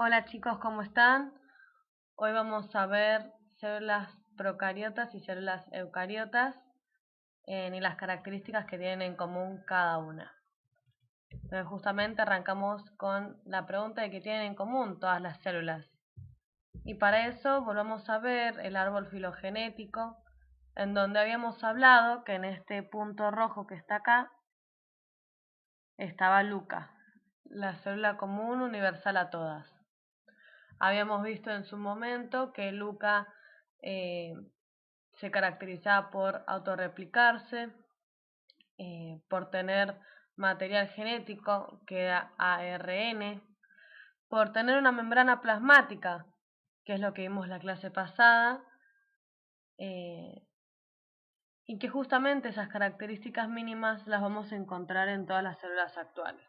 Hola chicos, ¿cómo están? Hoy vamos a ver células procariotas y células eucariotas y las características que tienen en común cada una. Entonces justamente arrancamos con la pregunta de qué tienen en común todas las células. Y para eso volvamos a ver el árbol filogenético, en donde habíamos hablado que en este punto rojo que está acá estaba Luca, la célula común universal a todas. Habíamos visto en su momento que Luca se caracterizaba por autorreplicarse, por tener material genético que era ARN, por tener una membrana plasmática, que es lo que vimos la clase pasada, y que justamente esas características mínimas las vamos a encontrar en todas las células actuales.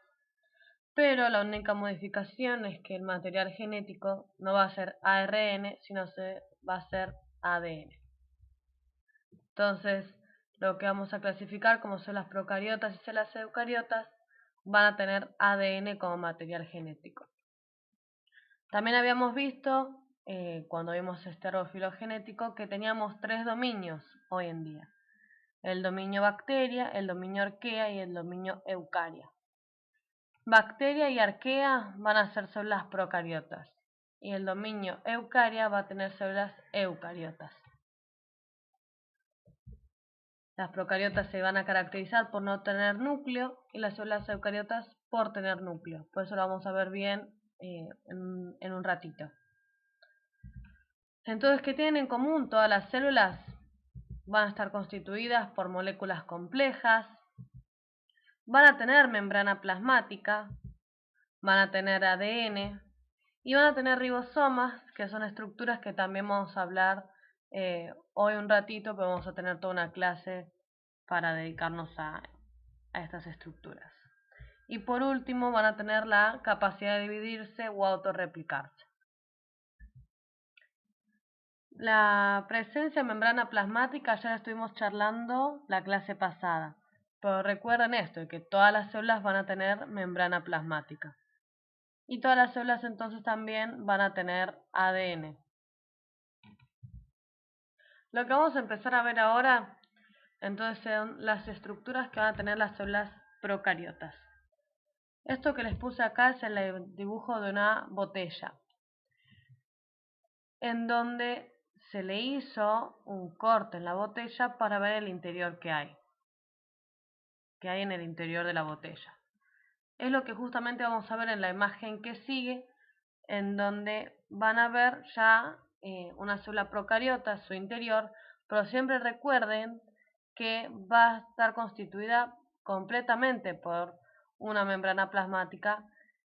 Pero la única modificación es que el material genético no va a ser ARN, sino va a ser ADN. Entonces, lo que vamos a clasificar como células procariotas y células eucariotas van a tener ADN como material genético. También habíamos visto, cuando vimos este árbol filogenético, que teníamos tres dominios hoy en día. El dominio bacteria, el dominio arquea y el dominio eucaria. Bacteria y arquea van a ser células procariotas y el dominio eucaria va a tener células eucariotas. Las procariotas se van a caracterizar por no tener núcleo y las células eucariotas por tener núcleo. Por eso lo vamos a ver bien en un ratito. Entonces, ¿qué tienen en común todas las células? Van a estar constituidas por moléculas complejas, van a tener membrana plasmática, van a tener ADN y van a tener ribosomas, que son estructuras que también vamos a hablar hoy un ratito, pero vamos a tener toda una clase para dedicarnos a estas estructuras. Y por último van a tener la capacidad de dividirse o autorreplicarse. La presencia de membrana plasmática ya la estuvimos charlando la clase pasada, pero recuerden esto, que todas las células van a tener membrana plasmática. Y todas las células entonces también van a tener ADN. Lo que vamos a empezar a ver ahora entonces son las estructuras que van a tener las células procariotas. Esto que les puse acá es el dibujo de una botella, en donde se le hizo un corte en la botella para ver el interior que hay en el interior de la botella. Es lo que justamente vamos a ver en la imagen que sigue, en donde van a ver ya una célula procariota, su interior, pero siempre recuerden que va a estar constituida completamente por una membrana plasmática,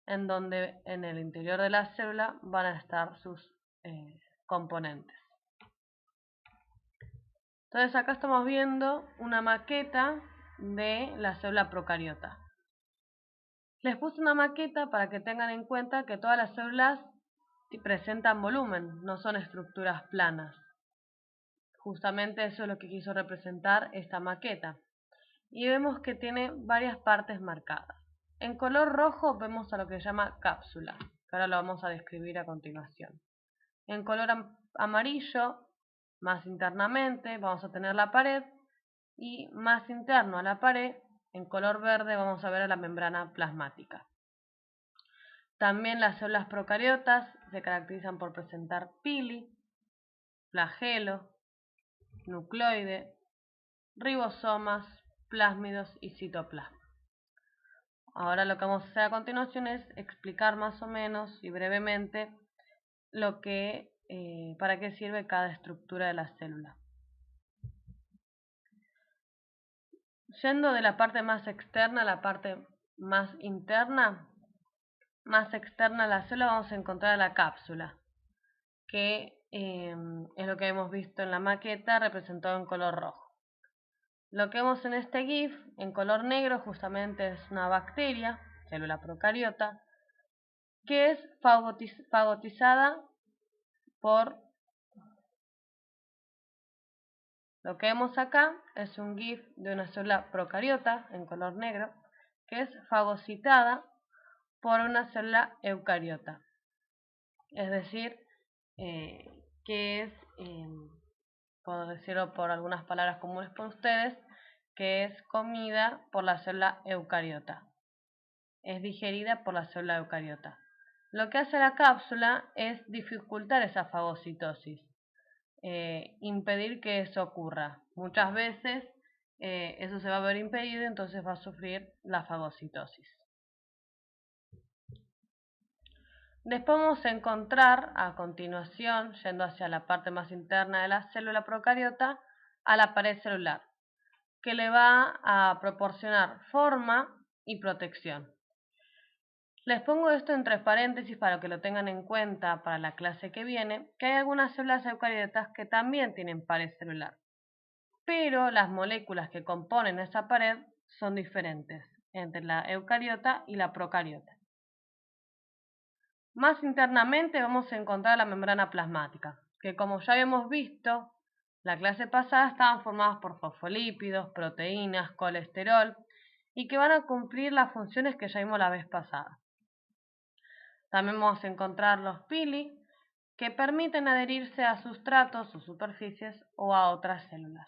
en donde en el interior de la célula van a estar sus componentes. Entonces acá estamos viendo una maqueta de la célula procariota. Les puse una maqueta para que tengan en cuenta que todas las células presentan volumen, no son estructuras planas. Justamente eso es lo que quiso representar esta maqueta. Y vemos que tiene varias partes marcadas. En color rojo vemos a lo que se llama cápsula, que ahora lo vamos a describir a continuación. En color amarillo, más internamente, vamos a tener la pared, y más interno a la pared, en color verde, vamos a ver a la membrana plasmática. También las células procariotas se caracterizan por presentar pili, flagelo, nucleoide, ribosomas, plásmidos y citoplasma. Ahora lo que vamos a hacer a continuación es explicar más o menos y brevemente para qué sirve cada estructura de la célula. Yendo de la parte más externa a la parte más interna, más externa a la célula vamos a encontrar la cápsula, que es lo que hemos visto en la maqueta representado en color rojo. Lo que vemos en este GIF en color negro justamente es una bacteria, célula procariota, que es fagotizada por... Lo que vemos acá es un GIF de una célula procariota en color negro, que es fagocitada por una célula eucariota. es decir, que es, por decirlo por algunas palabras comunes para ustedes, que es comida por la célula eucariota, es digerida por la célula eucariota. Lo que hace la cápsula es dificultar esa fagocitosis, impedir que eso ocurra. Muchas veces eso se va a ver impedido, entonces va a sufrir la fagocitosis. Después vamos a encontrar a continuación, yendo hacia la parte más interna de la célula procariota, a la pared celular, que le va a proporcionar forma y protección. Les pongo esto entre paréntesis para que lo tengan en cuenta para la clase que viene, que hay algunas células eucariotas que también tienen pared celular, pero las moléculas que componen esa pared son diferentes entre la eucariota y la procariota. Más internamente vamos a encontrar la membrana plasmática, que como ya habíamos visto la clase pasada estaban formadas por fosfolípidos, proteínas, colesterol y que van a cumplir las funciones que ya vimos la vez pasada. También vamos a encontrar los pili, que permiten adherirse a sustratos o superficies o a otras células.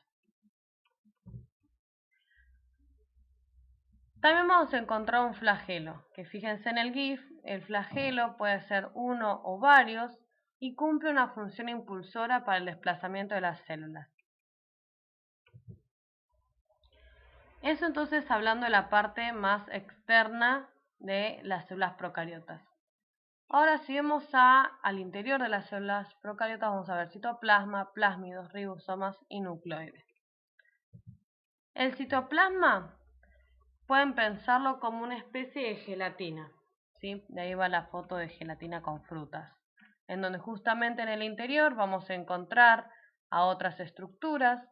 También vamos a encontrar un flagelo, que fíjense en el GIF, el flagelo puede ser uno o varios y cumple una función impulsora para el desplazamiento de las células. Eso entonces hablando de la parte más externa de las células procariotas. Ahora si vemos al interior de las células procariotas vamos a ver citoplasma, plásmidos, ribosomas y nucleoides. El citoplasma pueden pensarlo como una especie de gelatina, ¿sí? De ahí va la foto de gelatina con frutas, en donde justamente en el interior vamos a encontrar a otras estructuras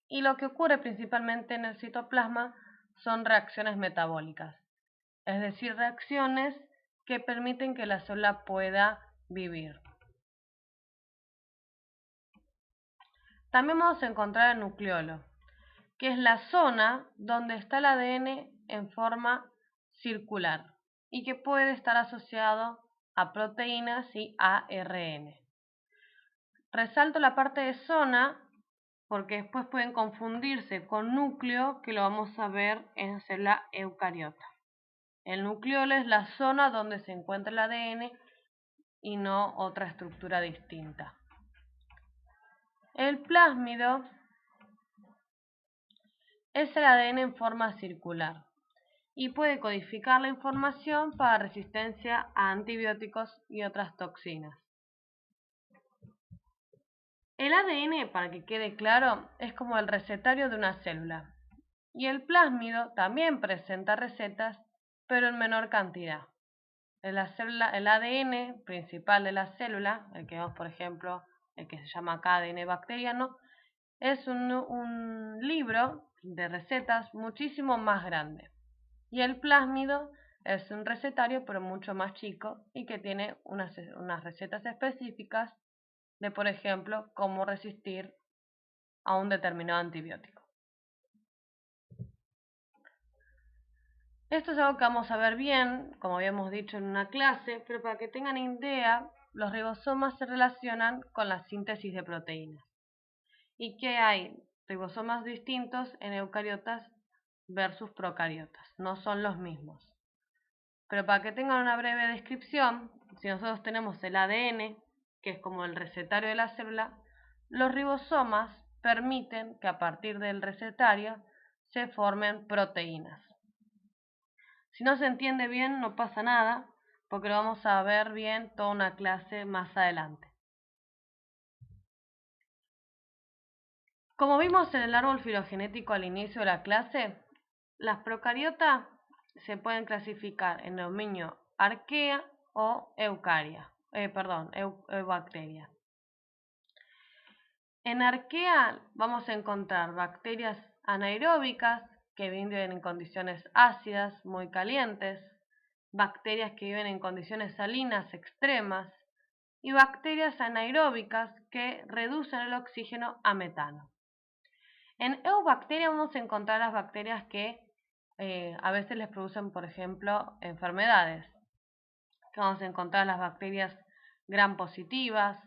y lo que ocurre principalmente en el citoplasma son reacciones metabólicas, es decir, reacciones que permiten que la célula pueda vivir. También vamos a encontrar el nucleolo, que es la zona donde está el ADN en forma circular y que puede estar asociado a proteínas y ARN. Resalto la parte de zona porque después pueden confundirse con núcleo, que lo vamos a ver en la célula eucariota. El nucleolo es la zona donde se encuentra el ADN y no otra estructura distinta. El plásmido es el ADN en forma circular y puede codificar la información para resistencia a antibióticos y otras toxinas. El ADN, para que quede claro, es como el recetario de una célula y el plásmido también presenta recetas, pero en menor cantidad. El ADN principal de la célula, el que vemos por ejemplo, el que se llama acá ADN bacteriano, es un libro de recetas muchísimo más grande. Y el plásmido es un recetario pero mucho más chico y que tiene unas recetas específicas de, por ejemplo, cómo resistir a un determinado antibiótico. Esto es algo que vamos a ver bien, como habíamos dicho en una clase, pero para que tengan idea, los ribosomas se relacionan con la síntesis de proteínas. Y que hay ribosomas distintos en eucariotas versus procariotas, no son los mismos. Pero para que tengan una breve descripción, si nosotros tenemos el ADN, que es como el recetario de la célula, los ribosomas permiten que a partir del recetario se formen proteínas. Si no se entiende bien, no pasa nada, porque lo vamos a ver bien toda una clase más adelante. Como vimos en el árbol filogenético al inicio de la clase, las procariotas se pueden clasificar en dominio arquea o eubacteria. En arquea vamos a encontrar bacterias anaeróbicas que viven en condiciones ácidas muy calientes, bacterias que viven en condiciones salinas extremas y bacterias anaeróbicas que reducen el oxígeno a metano. En eubacteria vamos a encontrar las bacterias que a veces les producen, por ejemplo, enfermedades. Vamos a encontrar las bacterias gram positivas,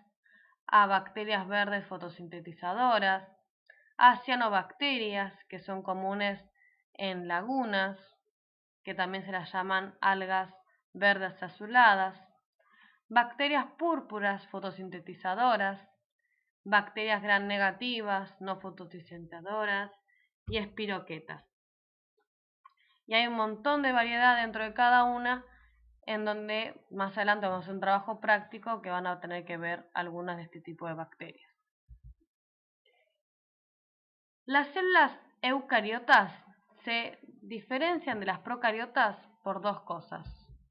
a bacterias verdes fotosintetizadoras, a cianobacterias, que son comunes en lagunas, que también se las llaman algas verdes azuladas, bacterias púrpuras fotosintetizadoras, bacterias gram negativas no fotosintetizadoras y espiroquetas. Y hay un montón de variedad dentro de cada una, en donde más adelante vamos a hacer un trabajo práctico que van a tener que ver algunas de este tipo de bacterias. Las células eucariotas se diferencian de las procariotas por dos cosas.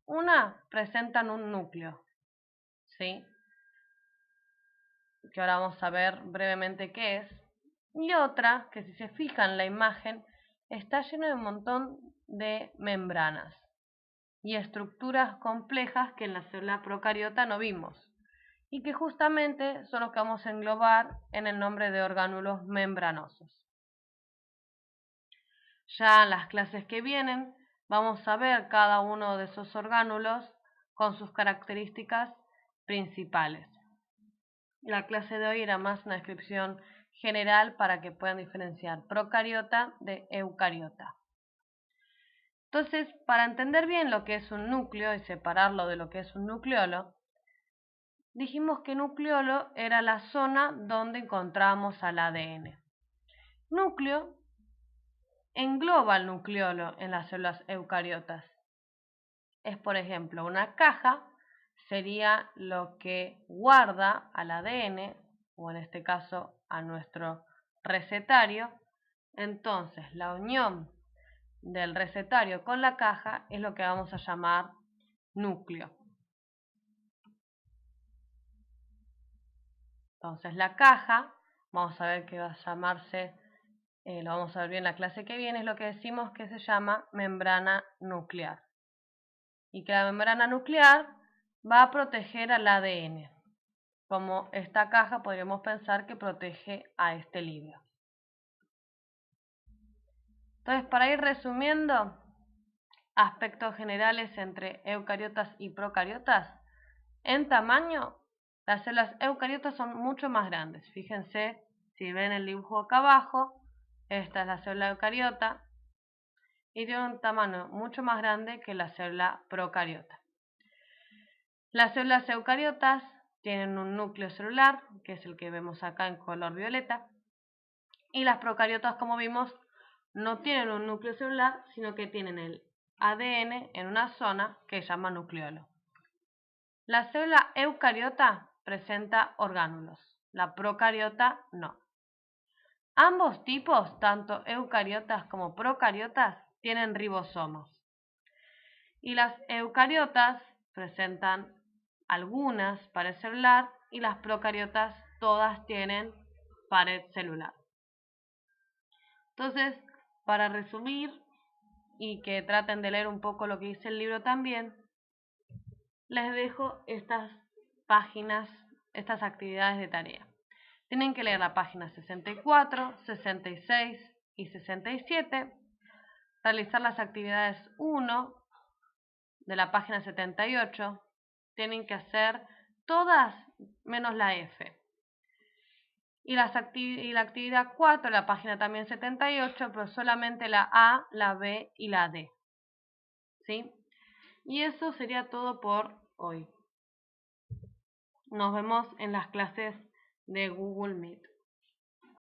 Una, presentan un núcleo, ¿sí?, que ahora vamos a ver brevemente qué es. Y otra, que si se fijan en la imagen, está lleno de un montón de membranas y estructuras complejas que en la célula procariota no vimos, y que justamente son los que vamos a englobar en el nombre de orgánulos membranosos. Ya en las clases que vienen vamos a ver cada uno de esos orgánulos con sus características principales. La clase de hoy era más una descripción general para que puedan diferenciar procariota de eucariota. Entonces, para entender bien lo que es un núcleo y separarlo de lo que es un nucleolo, dijimos que nucleolo era la zona donde encontramos al ADN. Núcleo engloba el nucleolo en las células eucariotas. Es, por ejemplo, una caja, sería lo que guarda al ADN, o en este caso a nuestro recetario. Entonces, la unión del recetario con la caja es lo que vamos a llamar núcleo. Entonces, la caja, vamos a ver que va a llamarse, lo vamos a ver bien en la clase que viene, es lo que decimos que se llama membrana nuclear. Y que la membrana nuclear va a proteger al ADN, como esta caja podríamos pensar que protege a este libro. Entonces, para ir resumiendo, aspectos generales entre eucariotas y procariotas. En tamaño, las células eucariotas son mucho más grandes. Fíjense, si ven el dibujo acá abajo, esta es la célula eucariota y tiene un tamaño mucho más grande que la célula procariota. Las células eucariotas tienen un núcleo celular, que es el que vemos acá en color violeta, y las procariotas, como vimos, no tienen un núcleo celular, sino que tienen el ADN en una zona que se llama nucleolo. La célula eucariota presenta orgánulos, la procariota no. Ambos tipos, tanto eucariotas como procariotas, tienen ribosomas. Y las eucariotas presentan algunas pared celular y las procariotas todas tienen pared celular. Entonces, para resumir y que traten de leer un poco lo que dice el libro también, les dejo estas páginas, estas actividades de tarea. Tienen que leer la página 64, 66 y 67, realizar las actividades 1 de la página 78, tienen que hacer todas menos la F. Y la actividad 4, la página también 78, pero solamente la A, la B y la D. ¿Sí? Y eso sería todo por hoy. Nos vemos en las clases de Google Meet.